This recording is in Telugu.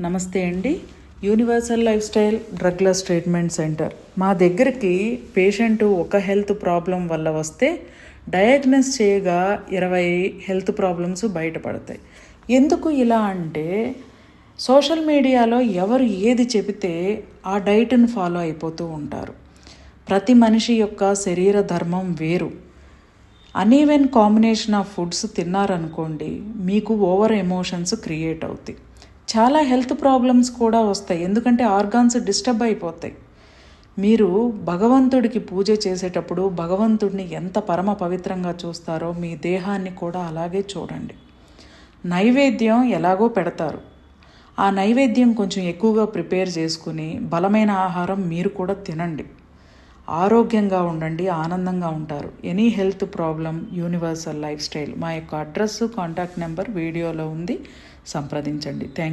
నమస్తే అండి. Universal life style drugless treatment centre. మా దగ్గరికి పేషెంట్ ఒక హెల్త్ ప్రాబ్లం వల్ల వస్తే డయాగ్నోస్ చేయగా 20 హెల్త్ ప్రాబ్లమ్స్ బయటపడతాయి. ఎందుకు ఇలా అంటే సోషల్ మీడియాలో ఎవరు ఏది చెబితే ఆ డైట్ను ఫాలో అయిపోతూ ఉంటారు. ప్రతి మనిషి యొక్క శరీర ధర్మం వేరు. అన్ఈవెన్ కాంబినేషన్ ఆఫ్ ఫుడ్స్ తిన్నారనుకోండి, మీకు ఓవర్ ఎమోషన్స్ క్రియేట్ అవుతాయి. చాలా హెల్త్ ప్రాబ్లమ్స్ కూడా వస్తాయి, ఎందుకంటే ఆర్గాన్స్ డిస్టర్బ్ అయిపోతాయి. మీరు భగవంతుడికి పూజ చేసేటప్పుడు భగవంతుడిని ఎంత పరమ పవిత్రంగా చూస్తారో మీ దేహాన్ని కూడా అలాగే చూడండి. నైవేద్యం ఎలాగో పెడతారు, ఆ నైవేద్యం కొంచెం ఎక్కువగా ప్రిపేర్ చేసుకుని బలమైన ఆహారం మీరు కూడా తినండి. ఆరోగ్యంగా ఉండండి, ఆనందంగా ఉంటారు. Any health problem universal life style. మా యొక్క అడ్రస్, కాంటాక్ట్ నెంబర్ వీడియోలో ఉంది, సంప్రదించండి. Thank you.